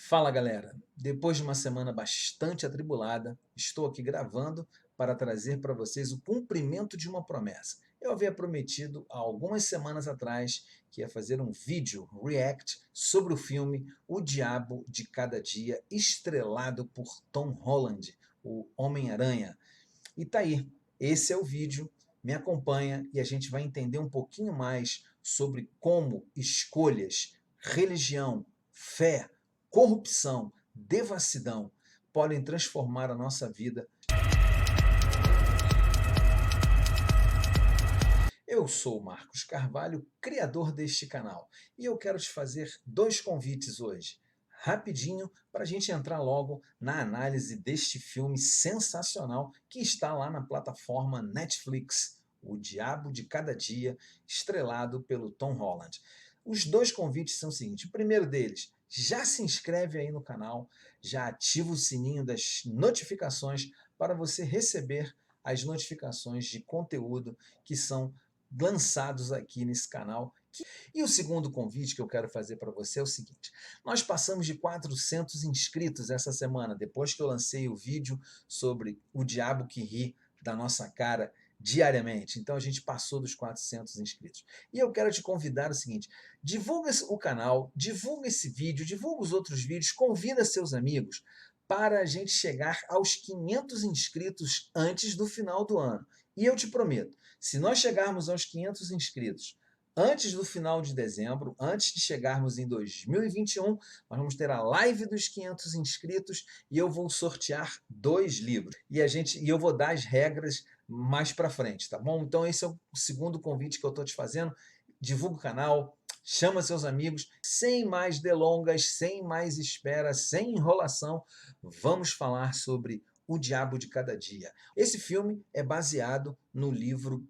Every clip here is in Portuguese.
Fala galera, depois de uma semana bastante atribulada, estou aqui gravando para trazer para vocês o cumprimento de uma promessa. Eu havia prometido há algumas semanas atrás que ia fazer um vídeo react sobre o filme O Diabo de Cada Dia, estrelado por Tom Holland, o Homem-Aranha. E tá aí, esse é o vídeo, me acompanha e a gente vai entender um pouquinho mais sobre como escolhas, religião, fé, corrupção, devassidão podem transformar a nossa vida. Eu sou o Marcos Carvalho, criador deste canal, e eu quero te fazer dois convites hoje, rapidinho, para a gente entrar logo na análise deste filme sensacional que está lá na plataforma Netflix, O Diabo de Cada Dia, estrelado pelo Tom Holland. Os dois convites são o seguinte: o primeiro deles, já se inscreve aí no canal, já ativa o sininho das notificações para você receber as notificações de conteúdo que são lançados aqui nesse canal. E o segundo convite que eu quero fazer para você é o seguinte: nós passamos de 400 inscritos essa semana, depois que eu lancei o vídeo sobre o diabo que ri da nossa cara diariamente. Então a gente passou dos 400 inscritos. E eu quero te convidar o seguinte: divulga o canal, divulga esse vídeo, divulga os outros vídeos, convida seus amigos para a gente chegar aos 500 inscritos antes do final do ano. E eu te prometo, se nós chegarmos aos 500 inscritos antes do final de dezembro, antes de chegarmos em 2021, nós vamos ter a live dos 500 inscritos e eu vou sortear 2 livros. E eu vou dar as regras mais para frente, tá bom? Então esse é o segundo convite que eu estou te fazendo. Divulga o canal, chama seus amigos. Sem mais delongas, sem mais espera, sem enrolação, vamos falar sobre O Diabo de Cada Dia. Esse filme é baseado no livro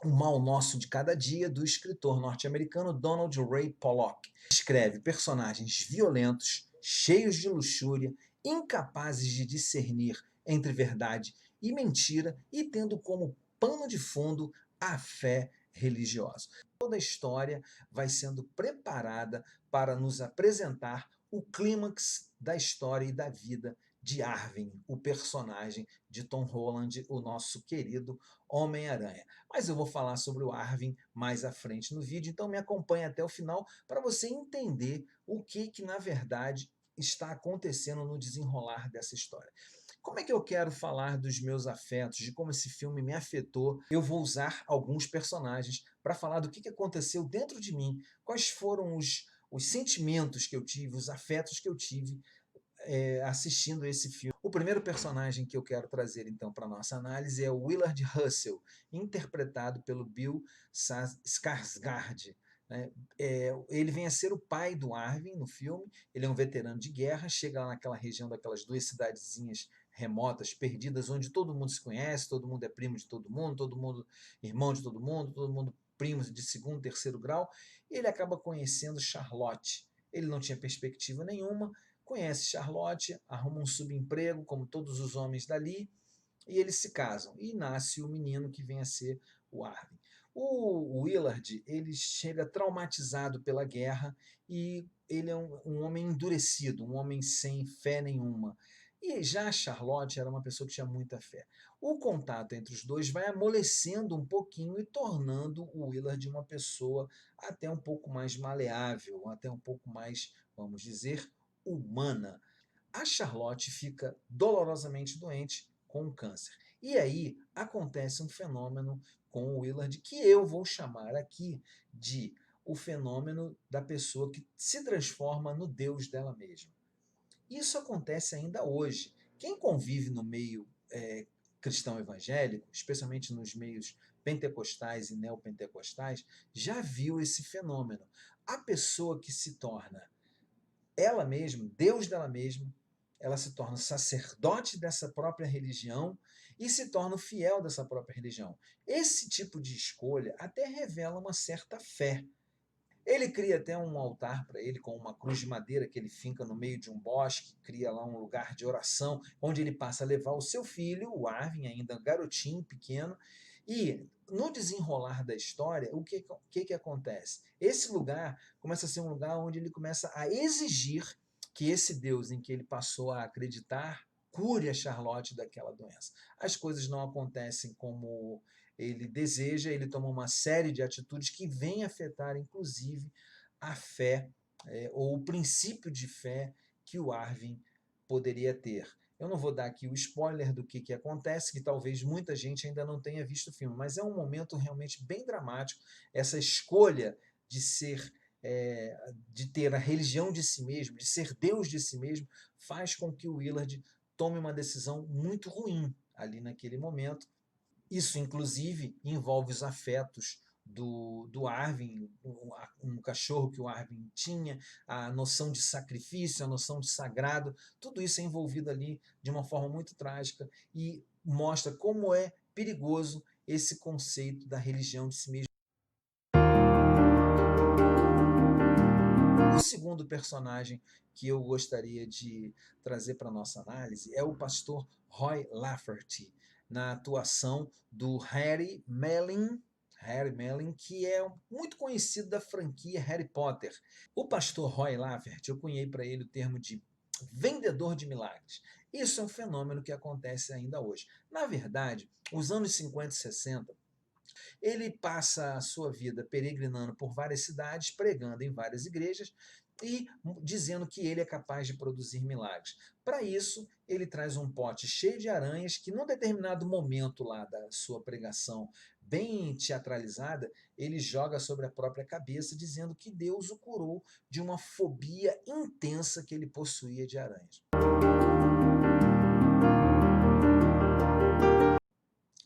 O Mal Nosso de Cada Dia, do escritor norte-americano Donald Ray Pollock. Escreve personagens violentos, cheios de luxúria, incapazes de discernir entre verdade e mentira e tendo como pano de fundo a fé religiosa. Toda a história vai sendo preparada para nos apresentar o clímax da história e da vida de Arvin, o personagem de Tom Holland, o nosso querido Homem-Aranha. Mas eu vou falar sobre o Arvin mais à frente no vídeo, então me acompanhe até o final para você entender o que na verdade está acontecendo no desenrolar dessa história. Como é que eu quero falar dos meus afetos, de como esse filme me afetou? Eu vou usar alguns personagens para falar do que aconteceu dentro de mim, quais foram os sentimentos que eu tive, os afetos que eu tive assistindo esse filme. O primeiro personagem que eu quero trazer então para nossa análise é o Willard Russell, interpretado pelo Bill Skarsgård. Né? Ele vem a ser o pai do Arvin no filme. Ele é um veterano de guerra, chega lá naquela região daquelas duas cidadezinhas remotas, perdidas, onde todo mundo se conhece, todo mundo é primo de todo mundo irmão de todo mundo primos de segundo, terceiro grau, e ele acaba conhecendo Charlotte. Ele não tinha perspectiva nenhuma, conhece Charlotte, arruma um subemprego, como todos os homens dali, e eles se casam. E nasce o menino que vem a ser o Arvin. O Willard, ele chega traumatizado pela guerra e ele é um homem endurecido, um homem sem fé nenhuma. E já a Charlotte era uma pessoa que tinha muita fé. O contato entre os dois vai amolecendo um pouquinho e tornando o Willard uma pessoa até um pouco mais maleável, até um pouco mais, vamos dizer, humana. A Charlotte fica dolorosamente doente com um câncer. E aí acontece um fenômeno com o Willard que eu vou chamar aqui de o fenômeno da pessoa que se transforma no Deus dela mesma. Isso acontece ainda hoje. Quem convive no meio cristão evangélico, especialmente nos meios pentecostais e neopentecostais, já viu esse fenômeno. A pessoa que se torna ela mesma, Deus dela mesma, ela se torna sacerdote dessa própria religião e se torna fiel dessa própria religião. Esse tipo de escolha até revela uma certa fé. Ele cria até um altar para ele com uma cruz de madeira que ele finca no meio de um bosque, cria lá um lugar de oração, onde ele passa a levar o seu filho, o Arvin, ainda garotinho, pequeno, e no desenrolar da história, o que acontece? Esse lugar começa a ser um lugar onde ele começa a exigir que esse Deus em que ele passou a acreditar cure a Charlotte daquela doença. As coisas não acontecem como ele deseja, ele toma uma série de atitudes que vêm afetar, inclusive, a fé, ou o princípio de fé que o Arvin poderia ter. Eu não vou dar aqui o spoiler do que acontece, que talvez muita gente ainda não tenha visto o filme, mas é um momento realmente bem dramático, essa escolha de ser, de ter a religião de si mesmo, de ser Deus de si mesmo, faz com que o Willard tome uma decisão muito ruim ali naquele momento. Isso, inclusive, envolve os afetos do Arvin, um cachorro que o Arvin tinha, a noção de sacrifício, a noção de sagrado, tudo isso é envolvido ali de uma forma muito trágica e mostra como é perigoso esse conceito da religião de si mesmo. O segundo personagem que eu gostaria de trazer para a nossa análise é o pastor Roy Lafferty, na atuação do Harry Melling, que é muito conhecido da franquia Harry Potter. O pastor Roy Lafferty, eu cunhei para ele o termo de vendedor de milagres. Isso é um fenômeno que acontece ainda hoje. Na verdade, os anos 50 e 60, ele passa a sua vida peregrinando por várias cidades, pregando em várias igrejas e dizendo que ele é capaz de produzir milagres. Para isso, ele traz um pote cheio de aranhas que, num determinado momento lá da sua pregação, bem teatralizada, ele joga sobre a própria cabeça, dizendo que Deus o curou de uma fobia intensa que ele possuía de aranhas.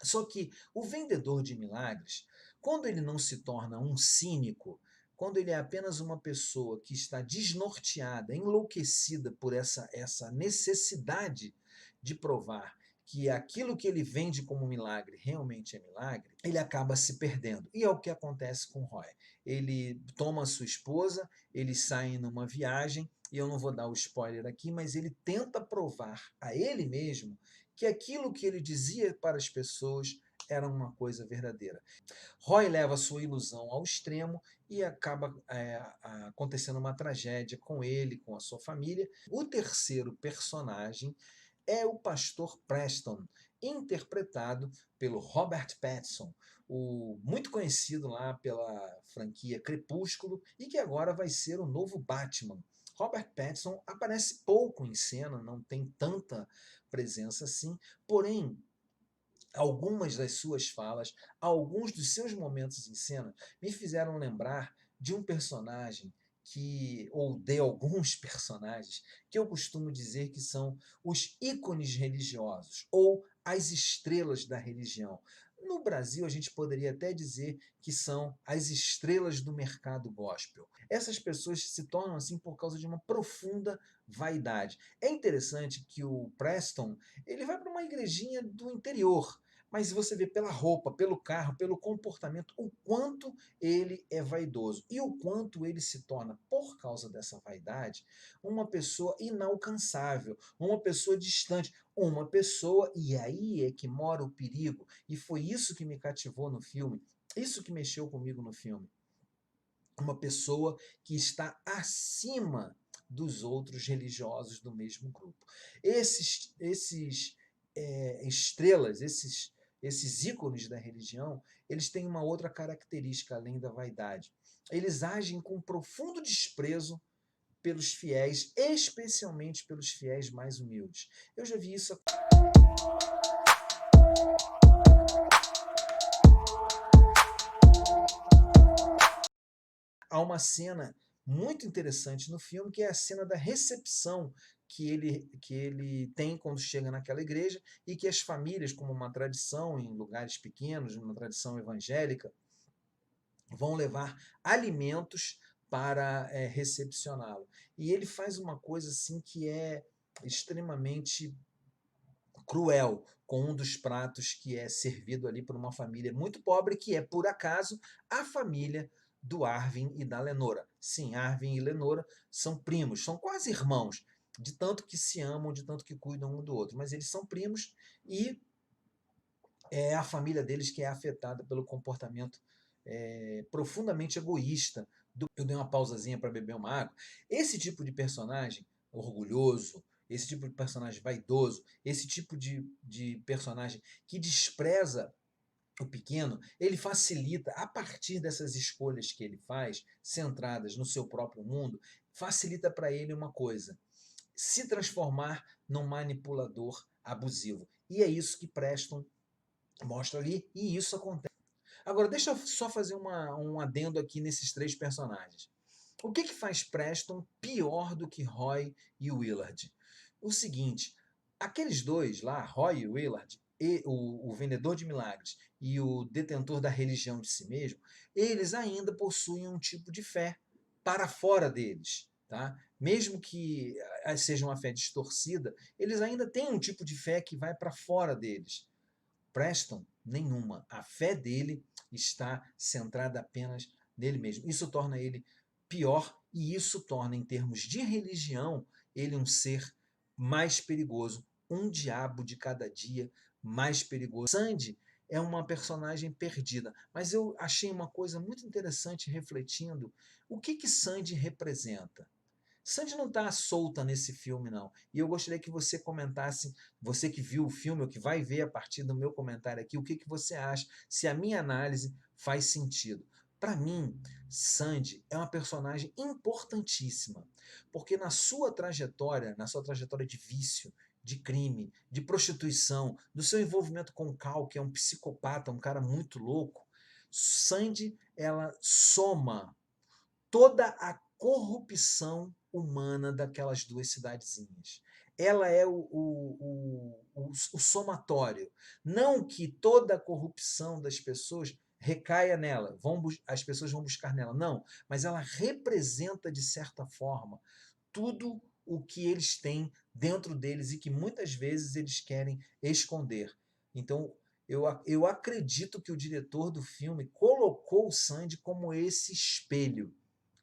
Só que o vendedor de milagres, quando ele não se torna um cínico, quando ele é apenas uma pessoa que está desnorteada, enlouquecida por essa necessidade de provar que aquilo que ele vende como milagre realmente é milagre, ele acaba se perdendo. E é o que acontece com Roy. Ele toma a sua esposa, eles saem numa viagem, e eu não vou dar o spoiler aqui, mas ele tenta provar a ele mesmo que aquilo que ele dizia para as pessoas era uma coisa verdadeira. Roy leva sua ilusão ao extremo e acaba acontecendo uma tragédia com ele, com a sua família. O terceiro personagem é o pastor Preston, interpretado pelo Robert Pattinson, muito conhecido lá pela franquia Crepúsculo e que agora vai ser o novo Batman. Robert Pattinson aparece pouco em cena, não tem tanta presença assim, porém, algumas das suas falas, alguns dos seus momentos em cena, me fizeram lembrar de um personagem ou de alguns personagens, que eu costumo dizer que são os ícones religiosos, ou as estrelas da religião. No Brasil, a gente poderia até dizer que são as estrelas do mercado gospel. Essas pessoas se tornam assim por causa de uma profunda vaidade. É interessante que o Preston, ele vai para uma igrejinha do interior, mas você vê pela roupa, pelo carro, pelo comportamento, o quanto ele é vaidoso e o quanto ele se torna, por causa dessa vaidade, uma pessoa inalcançável, uma pessoa distante, uma pessoa, e aí é que mora o perigo, e foi isso que me cativou no filme, isso que mexeu comigo no filme. Uma pessoa que está acima dos outros religiosos do mesmo grupo. Esses estrelas, esses ícones da religião, eles têm uma outra característica além da vaidade. Eles agem com profundo desprezo pelos fiéis, especialmente pelos fiéis mais humildes. Eu já vi isso. Há uma cena muito interessante no filme, que é a cena da recepção que ele tem quando chega naquela igreja, e que as famílias, como uma tradição em lugares pequenos, uma tradição evangélica, vão levar alimentos para recepcioná-lo. E ele faz uma coisa assim que é extremamente cruel com um dos pratos que é servido ali por uma família muito pobre, que é, por acaso, a família do Arvin e da Lenora. Sim, Arvin e Lenora são primos, são quase irmãos, de tanto que se amam, de tanto que cuidam um do outro. Mas eles são primos e é a família deles que é afetada pelo comportamento profundamente egoísta. Eu dei uma pausazinha para beber uma água. Esse tipo de personagem orgulhoso, esse tipo de personagem vaidoso, esse tipo de personagem que despreza o pequeno, ele facilita, a partir dessas escolhas que ele faz, centradas no seu próprio mundo, facilita para ele uma coisa: se transformar num manipulador abusivo. E é isso que Preston mostra ali, e isso acontece. Agora, deixa eu só fazer um adendo aqui nesses três personagens. O que faz Preston pior do que Roy e Willard? O seguinte, aqueles dois lá, Roy e Willard, e o vendedor de milagres e o detentor da religião de si mesmo, eles ainda possuem um tipo de fé para fora deles. Tá? Mesmo que seja uma fé distorcida, eles ainda têm um tipo de fé que vai para fora deles. Preston, nenhuma. A fé dele está centrada apenas nele mesmo. Isso torna ele pior e isso torna, em termos de religião, ele um ser mais perigoso, um diabo de cada dia mais perigoso. Sandy é uma personagem perdida, mas eu achei uma coisa muito interessante refletindo o que Sandy representa. Sandy não está solta nesse filme, não. E eu gostaria que você comentasse, você que viu o filme ou que vai ver a partir do meu comentário aqui, o que você acha, se a minha análise faz sentido. Para mim, Sandy é uma personagem importantíssima, porque na sua trajetória de vício, de crime, de prostituição, do seu envolvimento com o Cal, que é um psicopata, um cara muito louco, Sandy, ela soma toda a corrupção humana daquelas duas cidadezinhas. Ela é o somatório. Não que toda a corrupção das pessoas recaia nela, as pessoas vão buscar nela. Não, mas ela representa, de certa forma, tudo o que eles têm dentro deles e que muitas vezes eles querem esconder. Então, eu acredito que o diretor do filme colocou o Sandy como esse espelho,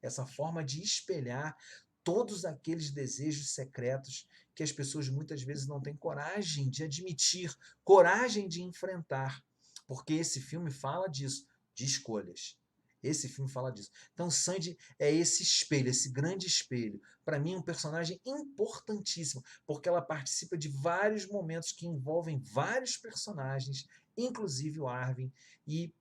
essa forma de espelhar todos aqueles desejos secretos que as pessoas muitas vezes não têm coragem de admitir, coragem de enfrentar. Porque esse filme fala disso, de escolhas. Esse filme fala disso. Então, Sandy é esse espelho, esse grande espelho. Para mim, um personagem importantíssimo, porque ela participa de vários momentos que envolvem vários personagens, inclusive o Arvin, e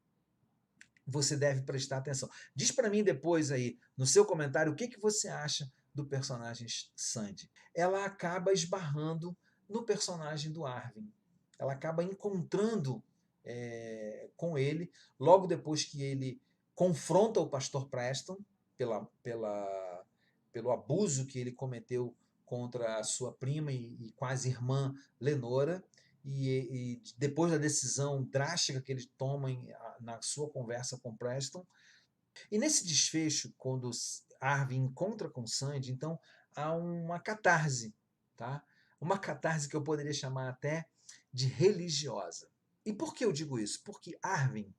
você deve prestar atenção. Diz para mim depois aí, no seu comentário, o que você acha do personagem Sandy. Ela acaba esbarrando no personagem do Arvin. Ela acaba encontrando com ele, logo depois que ele confronta o pastor Preston pelo abuso que ele cometeu contra a sua prima e quase irmã Lenora, e depois da decisão drástica que ele toma na sua conversa com Preston. E nesse desfecho, quando Arvin encontra com Sandy, então há uma catarse, tá? Uma catarse que eu poderia chamar até de religiosa. E por que eu digo isso? Porque Arvin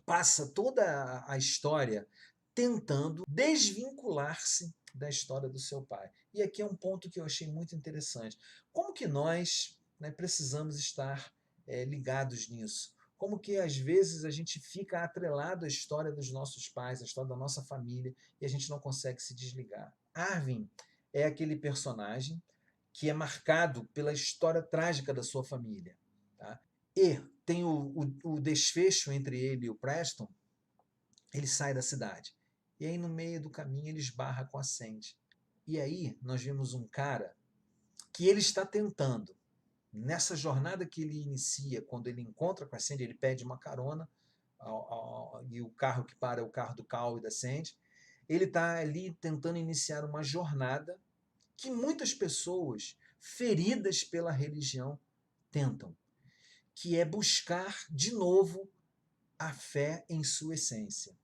passa toda a história tentando desvincular-se da história do seu pai. E aqui é um ponto que eu achei muito interessante. Como que nós, né, precisamos estar ligados nisso? Como que às vezes a gente fica atrelado à história dos nossos pais, à história da nossa família, e a gente não consegue se desligar. Arvin é aquele personagem que é marcado pela história trágica da sua família. Tá? E tem o desfecho entre ele e o Preston. Ele sai da cidade. E aí, no meio do caminho, ele esbarra com a Sandy. E aí, nós vemos um cara que ele está tentando, nessa jornada que ele inicia, quando ele encontra com a Sandy, ele pede uma carona, e o carro que para é o carro do Cal e da Sandy. Ele está ali tentando iniciar uma jornada que muitas pessoas feridas pela religião tentam, que é buscar de novo a fé em sua essência.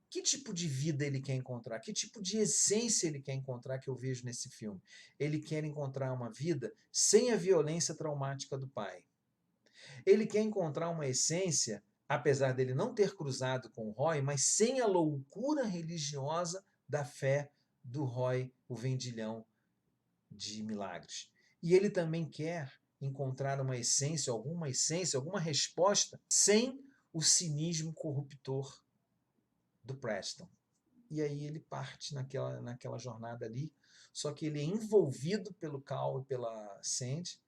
Que tipo de vida ele quer encontrar? Que tipo de essência ele quer encontrar que eu vejo nesse filme? Ele quer encontrar uma vida sem a violência traumática do pai. Ele quer encontrar uma essência, apesar dele não ter cruzado com o Roy, mas sem a loucura religiosa da fé do Roy, o vendilhão de milagres. E ele também quer encontrar uma essência, alguma resposta, sem o cinismo corruptor do Preston. E aí ele parte naquela jornada ali só que ele é envolvido pelo Cal e pela Sandy.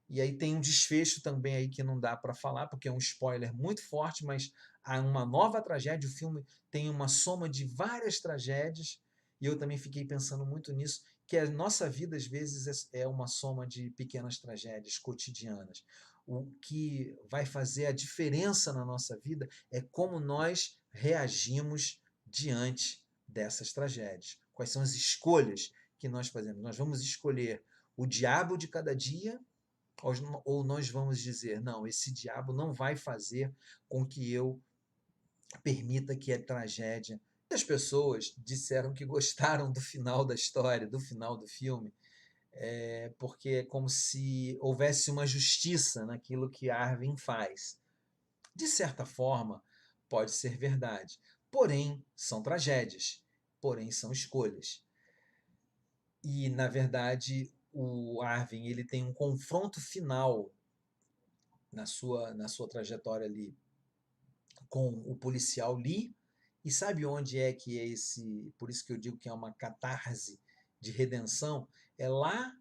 E aí tem um desfecho também aí que não dá para falar, porque é um spoiler muito forte, mas há uma nova tragédia. O filme tem uma soma de várias tragédias, e eu também fiquei pensando muito nisso, que a nossa vida, às vezes, é uma soma de pequenas tragédias cotidianas. O que vai fazer a diferença na nossa vida é como nós reagimos diante dessas tragédias. Quais são as escolhas que nós fazemos? Nós vamos escolher o diabo de cada dia, ou nós vamos dizer, não, esse diabo não vai fazer com que eu permita que a tragédia. As pessoas disseram que gostaram do final da história, do final do filme, porque é como se houvesse uma justiça naquilo que Arvin faz. De certa forma, pode ser verdade. Porém, são tragédias. Porém, são escolhas. E, na verdade, o Arvin ele tem um confronto final na sua trajetória ali com o policial Lee. E sabe onde é que é esse? Por isso que eu digo que é uma catarse de redenção. É lá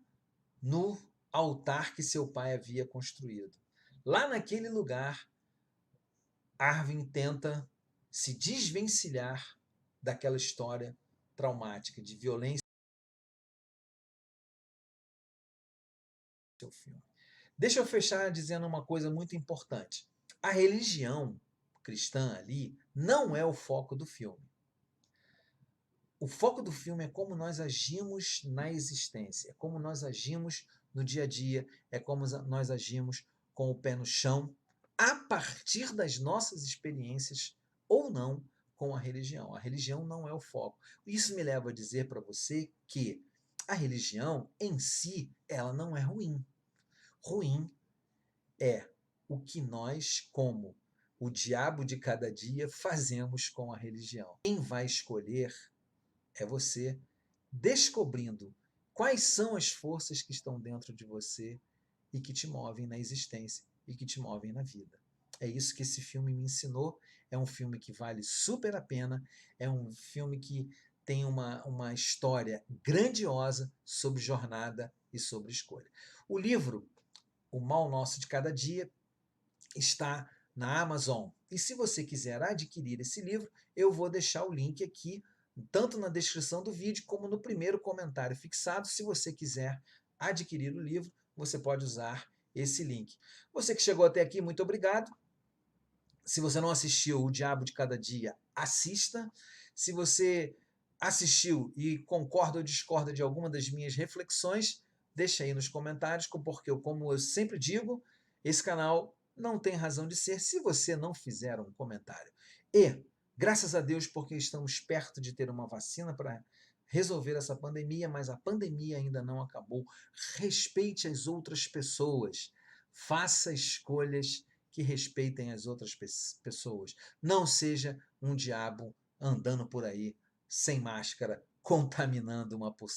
no altar que seu pai havia construído. Lá naquele lugar, Arvin tenta se desvencilhar daquela história traumática de violência do seu filme. Deixa eu fechar dizendo uma coisa muito importante. A religião cristã ali não é o foco do filme. O foco do filme é como nós agimos na existência, é como nós agimos no dia a dia, é como nós agimos com o pé no chão, a partir das nossas experiências ou não com a religião. A religião não é o foco. Isso me leva a dizer para você que a religião em si, ela não é ruim. Ruim é o que nós, como o diabo de cada dia, fazemos com a religião. Quem vai escolher é você descobrindo quais são as forças que estão dentro de você e que te movem na existência e que te movem na vida. É isso que esse filme me ensinou. É um filme que vale super a pena. É um filme que tem uma história grandiosa sobre jornada e sobre escolha. O livro O Mal Nosso de Cada Dia está na Amazon. E se você quiser adquirir esse livro, eu vou deixar o link aqui, tanto na descrição do vídeo como no primeiro comentário fixado. Se você quiser adquirir o livro, você pode usar esse link. Você que chegou até aqui, muito obrigado. Se você não assistiu O Diabo de Cada Dia, assista. Se você assistiu e concorda ou discorda de alguma das minhas reflexões, deixa aí nos comentários, porque, como eu sempre digo, esse canal não tem razão de ser se você não fizer um comentário. E, graças a Deus, porque estamos perto de ter uma vacina para resolver essa pandemia, mas a pandemia ainda não acabou. Respeite as outras pessoas. Faça escolhas que respeitem as outras pessoas. Não seja um diabo andando por aí sem máscara, contaminando uma porção